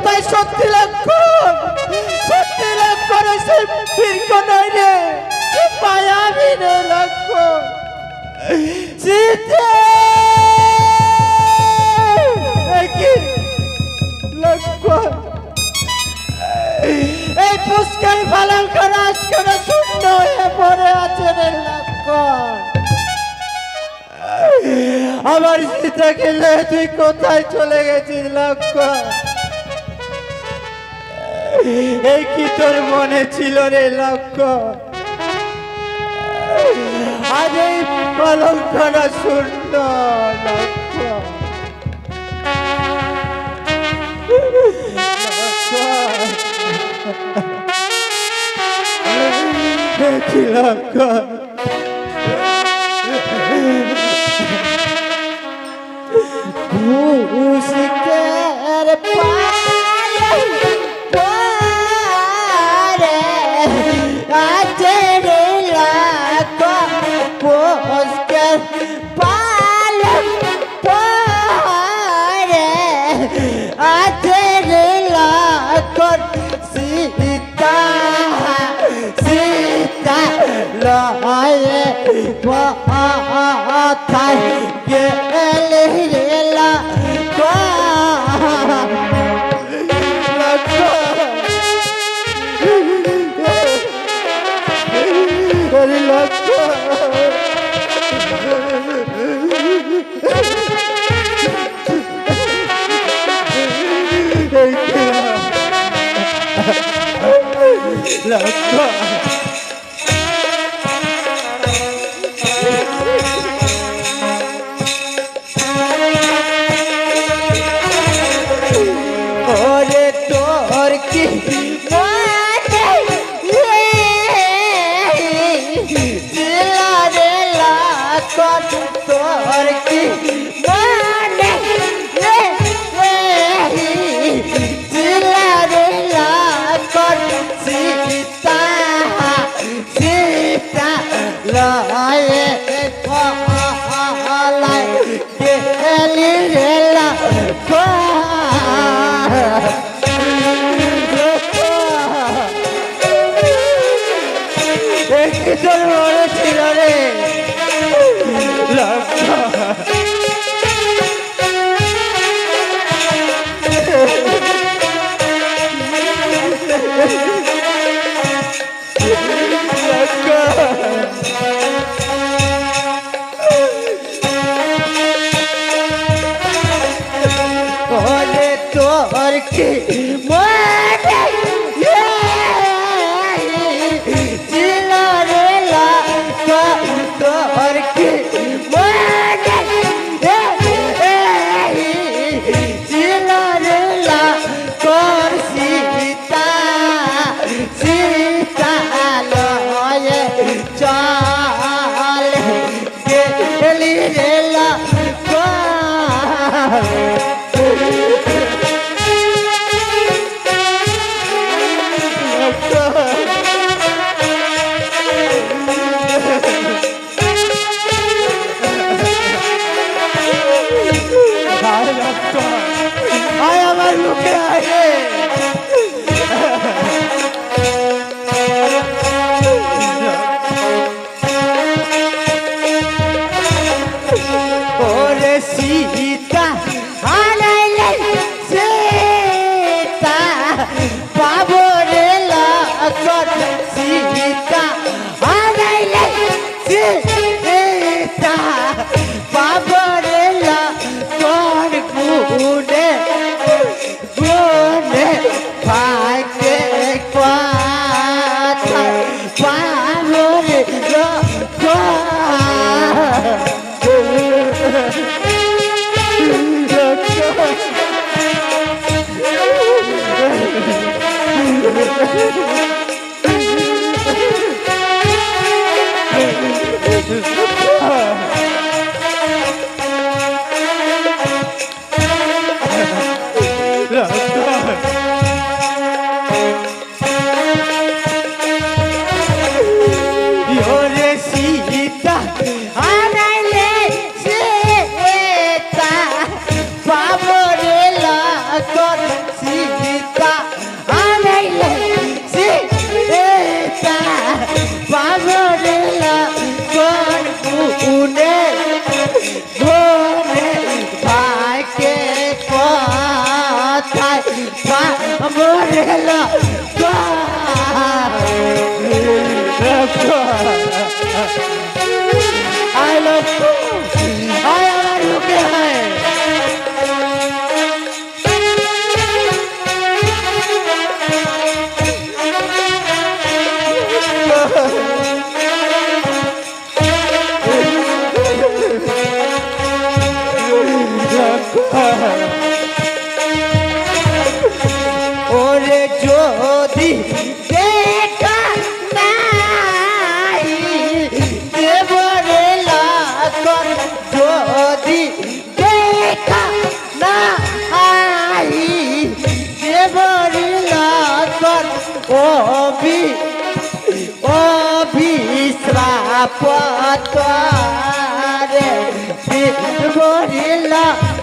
কথাই সত্যি লক্ষণ, সত্যি লক্ষণ সে বীরক নয় রে, মায়াবী রে লক্ষণ। সীতা লক্ষণ, এই পুষ্কর পালন করা আজকে শূন্য হয়ে পড়ে আছে রে লক্ষণ। আমার সীতাকে নিয়ে তুই কোথায় চলে গেছিস লক্ষণ? এই কি তোর মনে ছিল রে লক্ষণ? আজ এই পালন করা শূন্য লক্ষণ। দেখি লক্ষণ, পুষ্কর পারে আছে রে লক্ষণ, পুষ্কর পারে আছে রে লক্ষণ। সীতা সীতা লয়ে কোথায় গেলি রে লক্ষণ? ওরে তোর কি তোর কি মনে সীতা সীতা লয়ে গেলি রে তোর মনে ছিল রে তোর কি মনে ছিল রে লক্ষণ? তোর কি মনে ছিল রে লক্ষণ? সীতা সীতা লয়ে চলে গেলি রে লক্ষণ। আয় আমার মুখে আয় ওরে সীতা আনাইলে সীতা পাবো রে লক্ষণ। সীতা আনাইলে সীতা পাবো রে লক্ষণ। গুনে গুনে ভাগ্যে কোথায় পাবো রে সীতা আনাইলে সীতা পাবো রে লক্ষণ। Sita I love you. I am okay. ওরে যদি দেখা নাই দেবরে লাগন যদি দেখা নাই দেবরে লাগন অবিশ্রাপতারে দেবরে লাগন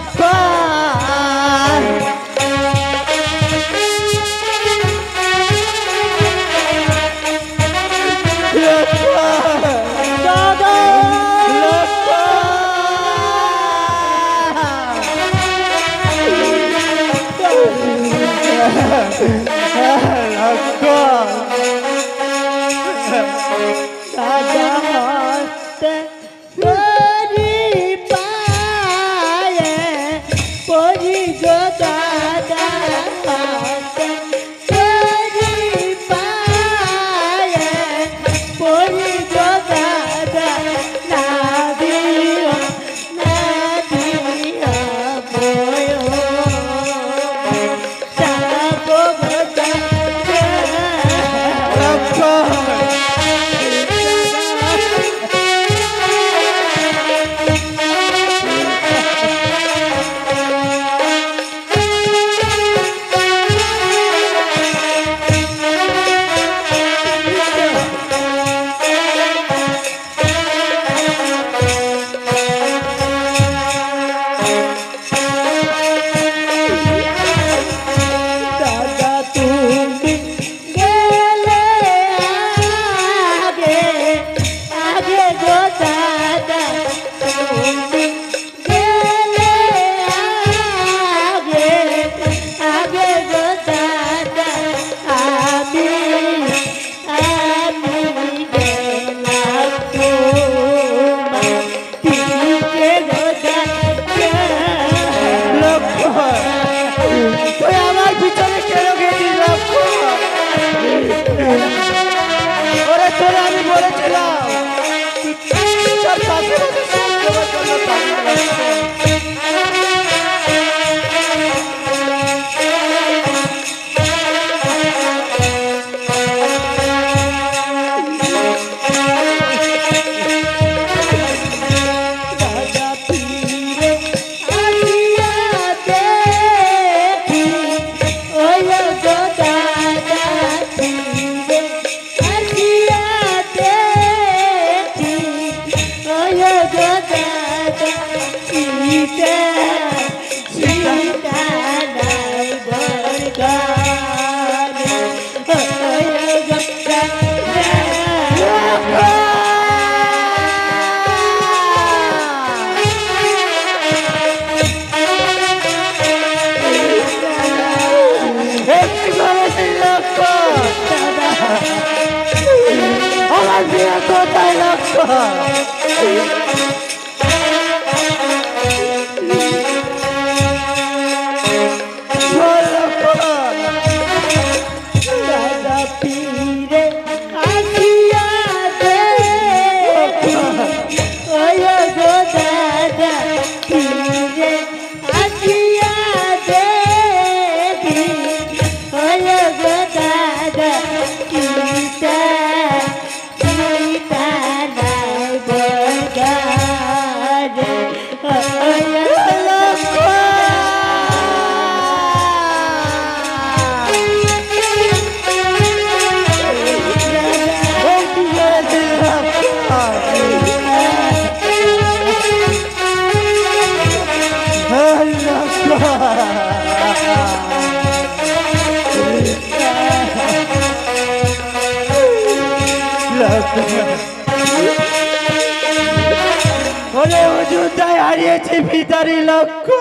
ওরে অযোধ্যায় হারিয়েছে পিতারি লক্ষ্য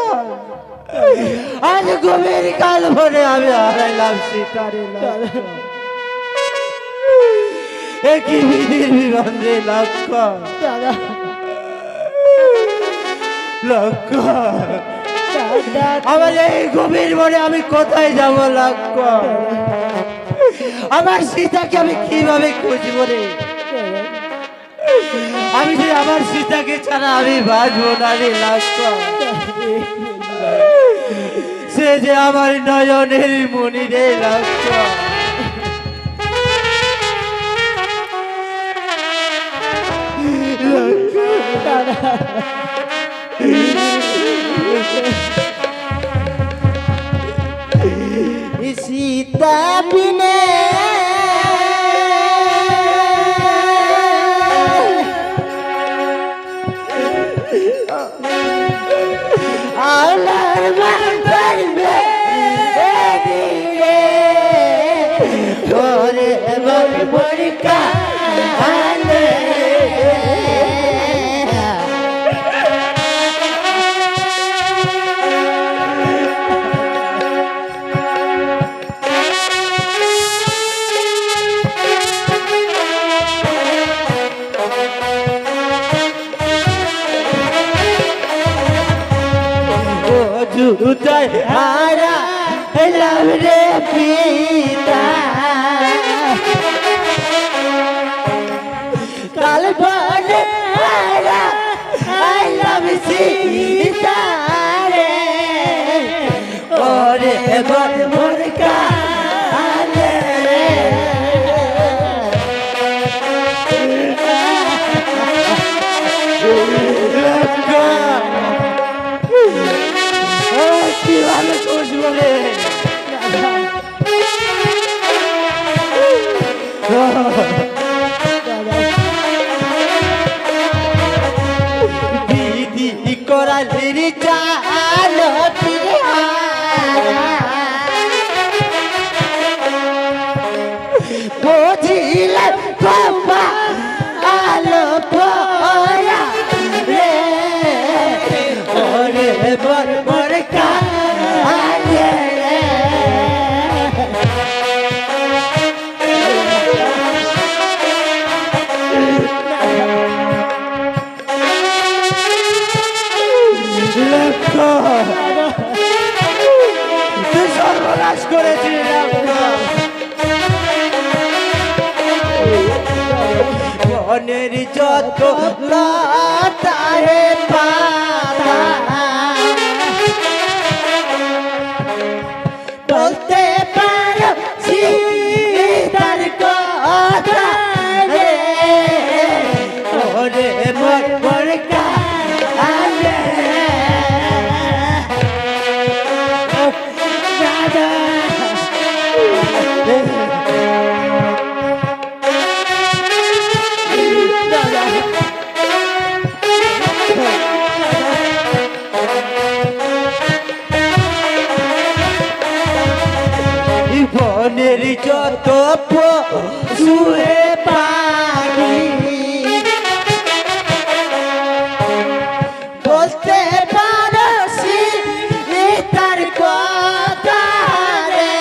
আজ গভীর কাল ভরে আমি হারাইলাম সীতারে একই বিধির বিবন্ধে লক্ষণ লক্ষণ আমার এই গভীর মনে আমি কোথায় যাব লক্ষণ আমার সীতাকে আমি কিভাবে খুঁজবো রে আমি যে আমার সীতাকে ছাড়া আমি বাঁচবো না রে লক্ষণ সে যে আমার নয়নের মনি রে লক্ষণ सीता बिने জুতাই হারা লাভ রে পিতা কাল বনে হারা আই লাভ সীতা রে ওরে বল মোর কালে কিভাবে খুঁজবো রে দিদি করালের চাল বুঝিলে বাবা আলো পরা রে ওরে বর বর কা তুই সর্বনাশ করেছিস বনের যত লতারে পাতা বলতে পারো সীতার কথা রে ওরে মোর মোর কালে বনের যত পশুরে পানি বলতে পারো সীতার কথা রে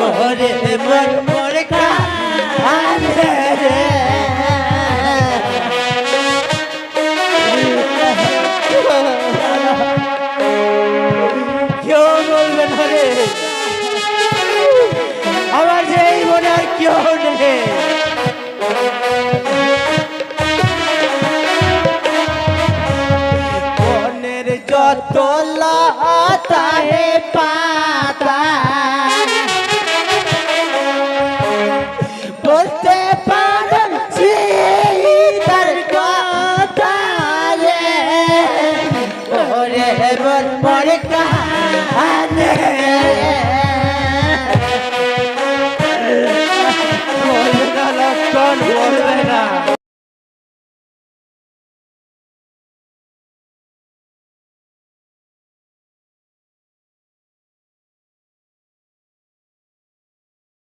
ওরে মন মোর কালে রে কেউ বলবে না রে আমার যে এই মনে আর কেউ নেই বনের যত লতারে পাতা বলতে পারো সীতার কথা রে ওরে বল মোর কানে লক্ষণ বলবে